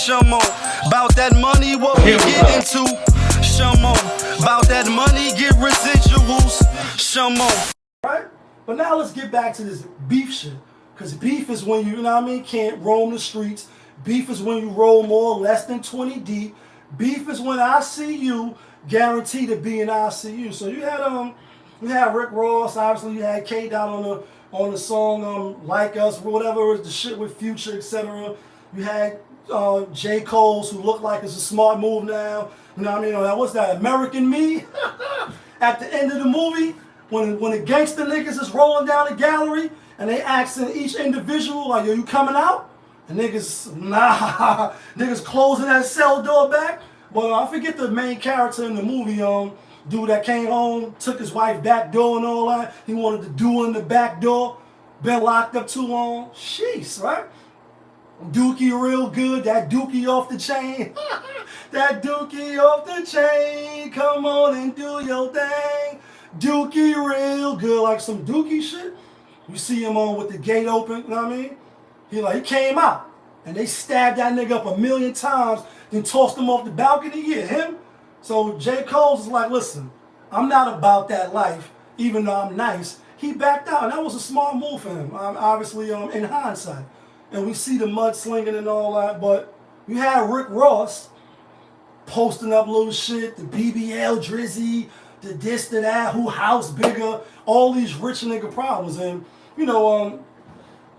Show more about that money, what we get into. Show more about that money, get residuals. Show more. Right? But now let's get back to this beef shit. Because beef is when you know what I mean, can't roam the streets. Beef is when you roll more less than 20 deep. Beef is when I see you guaranteed to be in ICU. So you had Rick Ross, obviously you had K-Dot on the song Like Us, whatever the shit with Future, etc. You had J. Cole's who looked like it's a smart move now. You know what I mean? What's that? American Me? At the end of the movie, when the gangster niggas is rolling down the gallery and they asking each individual, like, yo, you coming out? And niggas, nah. Niggas closing that cell door back. Well, I forget the main character in the movie, dude that came home, took his wife back door and all that. He wanted to do in the back door. Been locked up too long. Sheesh, right? Dookie real good. That dookie off the chain. That dookie off the chain. Come on and do your thing. Dookie real good. Like some dookie shit. You see him on with the gate open, you know what I mean? He came out. And they stabbed that nigga up 1,000,000 times, then tossed him off the balcony. Yeah, him. So J. Cole's is like, listen, I'm not about that life, even though I'm nice. He backed out, and that was a smart move for him, obviously, in hindsight. And we see the mudslinging and all that, but you had Rick Ross posting up little shit, the BBL Drizzy, the this, the that, who house bigger, all these rich nigga problems. And, you know,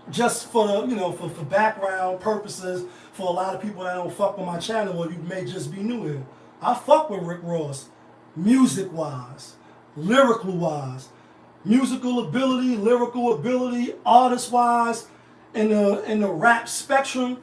just for the, you know, for background purposes, for a lot of people that don't fuck with my channel, or you may just be new here, I fuck with Rick Ross, music-wise, lyrical-wise, musical ability, lyrical ability, artist-wise, in the rap spectrum.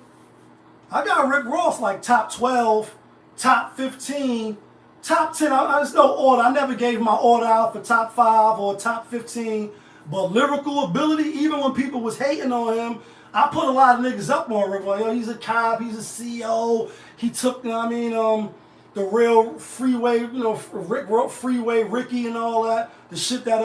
I got Rick Ross like top 12, top 15, top 10. There's no order. I never gave my order out for top 5 or top 15. But lyrical ability, even when people was hating on him, I put a lot of niggas up on Rick Ross. Yo, he's a cop, he's a CEO. He took, you know what I mean, the real freeway, you know, freeway Ricky and all that. The shit that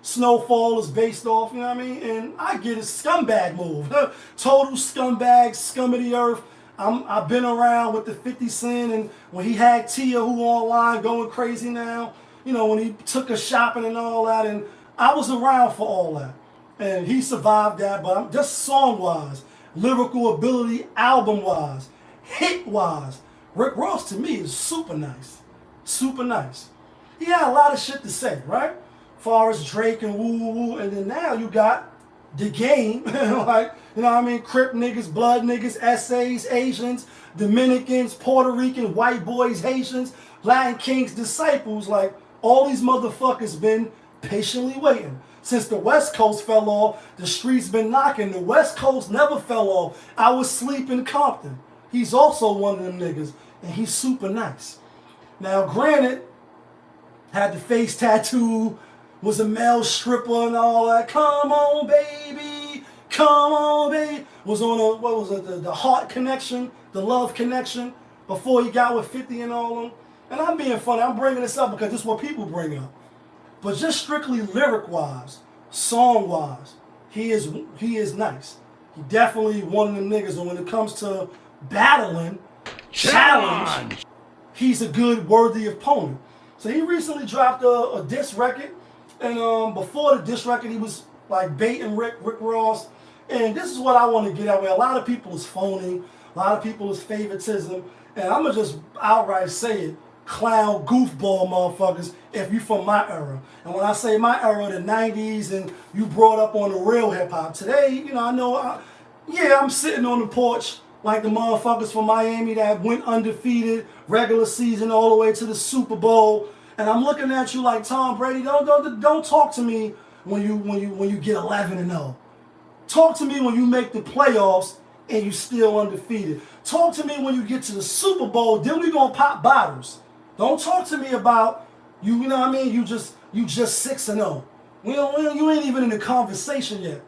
Snowfall is based off, you know what I mean? And I get a scumbag move. Total scumbag, scum of the earth. I've been around with the 50 Cent, and when he had Tia, who online going crazy now, you know, when he took us shopping and all that, and I was around for all that. And he survived that, but I'm just song-wise, lyrical ability, album-wise, hit-wise, Rick Ross to me is super nice. Super nice. He had a lot of shit to say, right? Far as Drake and woo-woo-woo, and then now you got the game, like, you know what I mean, Crip niggas, blood niggas, essays, Asians, Dominicans, Puerto Rican, white boys, Haitians, Latin kings, disciples, like, all these motherfuckers been patiently waiting. Since the West Coast fell off, the streets been knocking. The West Coast never fell off. I was sleeping Compton. He's also one of them niggas, and he's super nice. Now, granted, had the face tattoo, was a male stripper and all that. Come on, baby. Come on, baby. Was on a, what was it, the Heart Connection, the Love Connection, before he got with 50 and all them. And I'm being funny. I'm bringing this up because this is what people bring up. But just strictly lyric-wise, song-wise, he is nice. He definitely one of them niggas. And when it comes to battling, challenge, he's a good, worthy opponent. So he recently dropped a diss record. And before the diss record, he was like baiting Rick Ross. And this is what I want to get at. Where a lot of people is phony, a lot of people is favoritism, and I'm gonna just outright say it: clown, goofball, motherfuckers. If you from my era, and when I say my era, the '90s, and you brought up on the real hip hop. Today, you know, yeah, I'm sitting on the porch like the motherfuckers from Miami that went undefeated regular season all the way to the Super Bowl. And I'm looking at you like Tom Brady. Don't talk to me when you get 11-0. Talk to me when you make the playoffs and you still undefeated. Talk to me when you get to the Super Bowl. Then we gonna pop bottles. Don't talk to me about you know what I mean. You just 6-0. You ain't even in the conversation yet.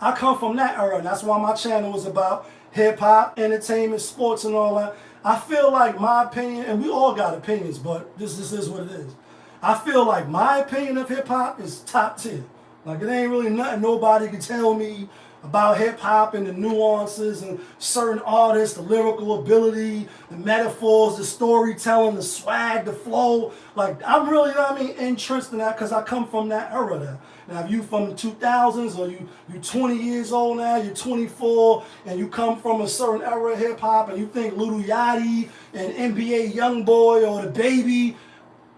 I come from that era, and that's why my channel is about hip hop, entertainment, sports, and all that. I feel like my opinion, and we all got opinions, but this is what it is. I feel like my opinion of hip hop is top tier. Like, it ain't really nothing nobody can tell me about hip hop and the nuances and certain artists, the lyrical ability, the metaphors, the storytelling, the swag, the flow. Like, I'm really, you know what I mean, interested in that because I come from that era there. Now, if you from the 2000s or you 20 years old now, you're 24, and you come from a certain era of hip hop and you think Lil Yachty and NBA Youngboy or the Baby,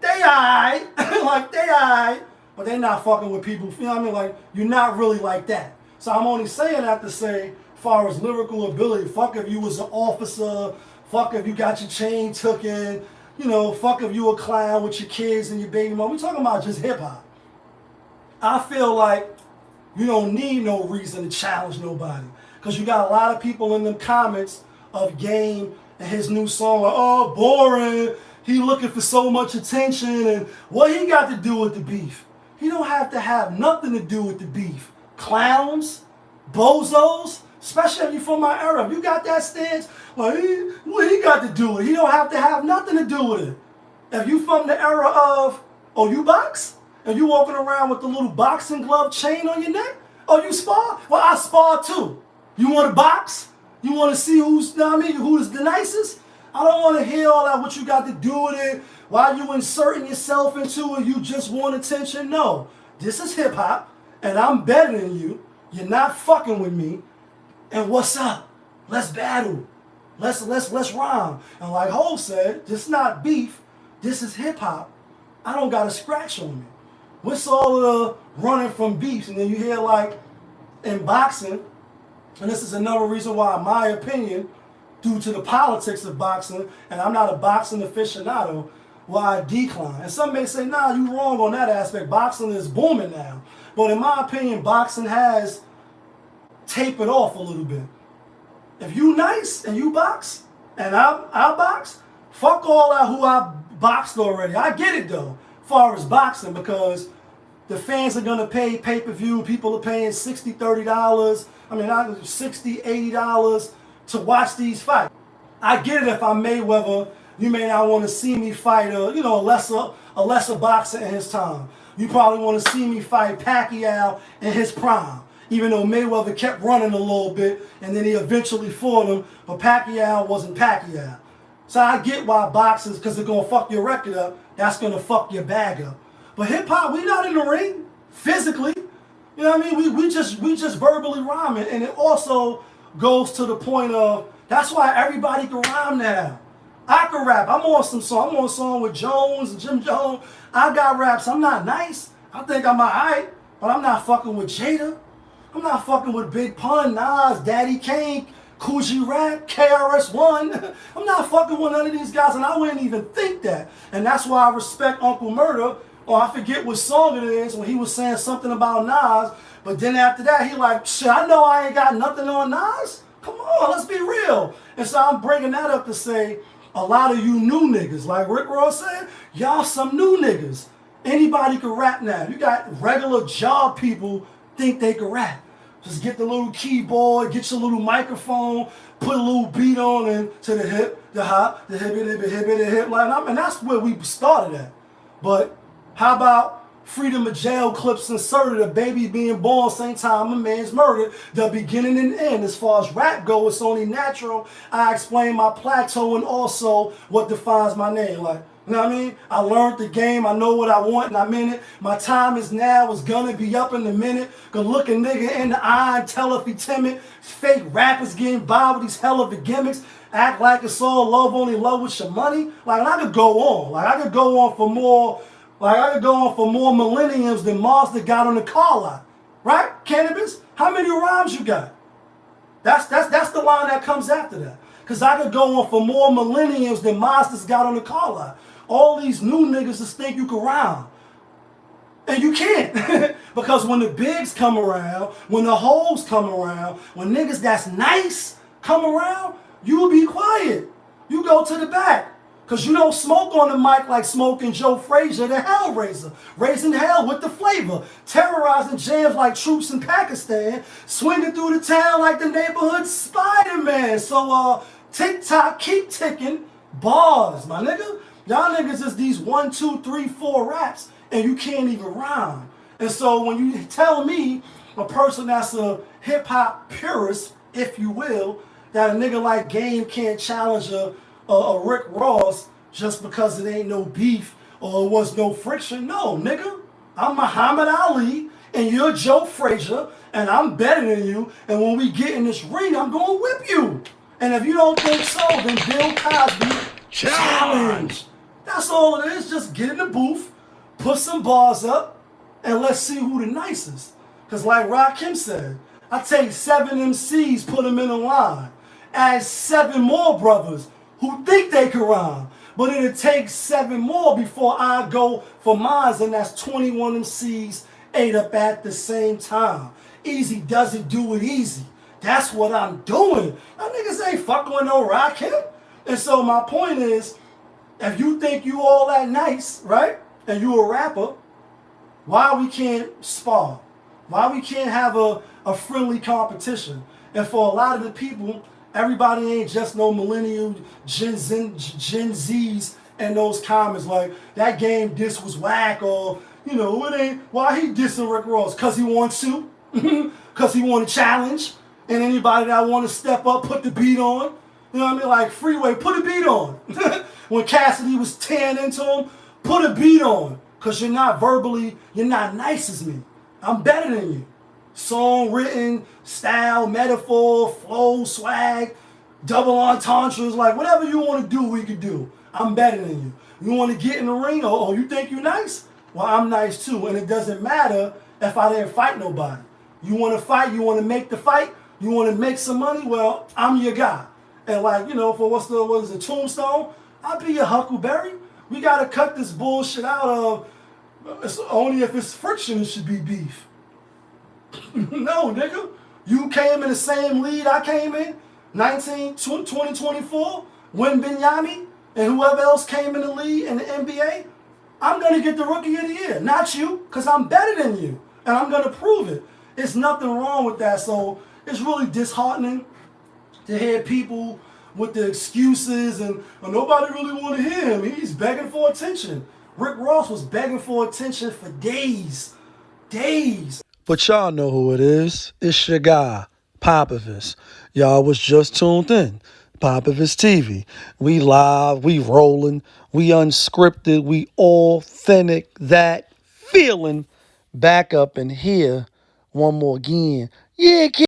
they alright, like they alright, but they not fucking with people, you know what I mean? Like, you're not really like that. So I'm only saying that to say, as far as lyrical ability, fuck if you was an officer, fuck if you got your chain taken, you know, fuck if you a clown with your kids and your baby mom. We talking about just hip hop. I feel like you don't need no reason to challenge nobody. Because you got a lot of people in them comments of Game and his new song, like, oh, boring. He looking for so much attention. And what he got to do with the beef? He don't have to have nothing to do with the beef. Clowns, bozos, especially if you from my era. If you got that stance, well, what he got to do with it? He don't have to have nothing to do with it. If you from the era of, oh, you box? And you walking around with the little boxing glove chain on your neck? Oh, you spar? Well, I spar too. You want to box? You want to see who's, you know what I mean, who's the nicest? I don't want to hear all that, what you got to do with it, why you inserting yourself into it, you just want attention. No, this is hip hop, and I'm better than you. You're not fucking with me. And what's up? Let's battle. Let's rhyme. And like Ho said, this is not beef. This is hip hop. I don't got a scratch on me. What's all the running from beefs? And then you hear like in boxing, and this is another reason why, in my opinion, due to the politics of boxing, and I'm not a boxing aficionado, why I decline. And some may say, nah, you wrong on that aspect. Boxing is booming now. But in my opinion, boxing has tapered off a little bit. If you nice and you box, and I box, fuck all that who I boxed already. I get it though, as far as boxing, because the fans are gonna pay pay-per-view. People are paying $60, $30. I mean, $60, $80 to watch these fights. I get it if I'm Mayweather. You may not want to see me fight a lesser boxer in his time. You probably want to see me fight Pacquiao in his prime. Even though Mayweather kept running a little bit and then he eventually fought him, but Pacquiao wasn't Pacquiao. So I get why boxers, because it's going to fuck your record up, that's going to fuck your bag up. But hip-hop, we not in the ring, physically. You know what I mean? We just verbally rhyming. And it also goes to the point of, that's why everybody can rhyme now. I can rap. I'm on some song. I'm on a song with Jones and Jim Jones. I got raps. I'm not nice. I think I'm alright, but I'm not fucking with Jada. I'm not fucking with Big Pun, Nas, Daddy Kane, Coogee Rap, KRS-One. I'm not fucking with none of these guys, and I wouldn't even think that. And that's why I respect Uncle Murder, or I forget what song it is, when he was saying something about Nas, but then after that, he like, shit, I know I ain't got nothing on Nas. Come on, let's be real. And so I'm bringing that up to say, a lot of you new niggas, like Rick Ross said, y'all some new niggas. Anybody can rap now. You got regular job people think they can rap. Just get the little keyboard, get your little microphone, put a little beat on and to the hip, the hop, the hip, the hip line. And that's where we started at. But how about freedom of jail clips inserted, a baby being born, same time a man's murdered, the beginning and end. As far as rap go, it's only natural. I explain my plateau and also what defines my name. Like, you know what I mean? I learned the game. I know what I want and I'm in it. My time is now. It's gonna be up in a minute. Gonna look a nigga in the eye and tell if he timid. Fake rappers getting by with these hell of the gimmicks. Act like it's all love, only love with your money. Like, I could go on. Like, I could go on for more. Like, I could go on for more millenniums than Mazda got on the car lot. Right? Cannabis? How many rhymes you got? That's the line that comes after that. Because I could go on for more millenniums than Mazda's got on the car lot. All these new niggas just think you can rhyme. And you can't. Because when the bigs come around, when the hoes come around, when niggas that's nice come around, you will be quiet. You go to the back. Because you don't smoke on the mic like smoking Joe Frazier, the Hellraiser. Raising hell with the flavor. Terrorizing jams like troops in Pakistan. Swinging through the town like the neighborhood Spider-Man. So, tick-tock, keep ticking. Bars, my nigga. Y'all niggas is these 1, 2, 3, 4 raps, and you can't even rhyme. And so when you tell me, a person that's a hip hop purist, if you will, that a nigga like Game can't challenge a Rick Ross just because it ain't no beef or it was no friction. No, nigga, I'm Muhammad Ali and you're Joe Frazier and I'm better than you. And when we get in this ring, I'm gonna whip you. And if you don't think so, then Bill Cosby challenge. That's all it is. Just get in the booth, put some bars up, and let's see who the nicest. Because like Rakim said, I take 7 MCs, put them in a line. Add 7 more brothers who think they can rhyme. But it'll take 7 more before I go for mine, and that's 21 MCs ate up at the same time. Easy doesn't do it easy. That's what I'm doing. Y'all niggas ain't fucking with no Rakim. And so my point is, if you think you all that nice, right, and you a rapper, why we can't spar? Why we can't have a friendly competition? And for a lot of the people, everybody ain't just no millennial Gen Zs and those comments like, that game diss was whack, or, you know, it ain't, why he dissing Rick Ross? Because he wants to. Because he want to challenge. And anybody that want to step up, put the beat on. You know what I mean? Like Freeway, put a beat on. When Cassidy was tearing into him, put a beat on. Because you're not verbally, you're not nice as me. I'm better than you. Song written, style, metaphor, flow, swag, double entendres, like whatever you want to do, we can do. I'm better than you. You want to get in the ring, or you think you're nice? Well, I'm nice too. And it doesn't matter if I didn't fight nobody. You want to fight, you want to make the fight, you want to make some money, well, I'm your guy. And like, you know, for what is it, Tombstone? I'll be your Huckleberry. We got to cut this bullshit out of, it's only if it's friction it should be beef. No, nigga. You came in the same lead I came in, 2024, when Binyami and whoever else came in the league in the NBA. I'm going to get the Rookie of the Year, not you, because I'm better than you. And I'm going to prove it. There's nothing wrong with that. So it's really disheartening to hear people with the excuses and nobody really want to hear him. He's begging for attention. Rick Ross was begging for attention for days. Days. But y'all know who it is. It's your guy, Popovich. Y'all was just tuned in. Popovich TV. We live, we rolling, we unscripted, we authentic, that feeling. Back up and here one more again. Yeah, kid.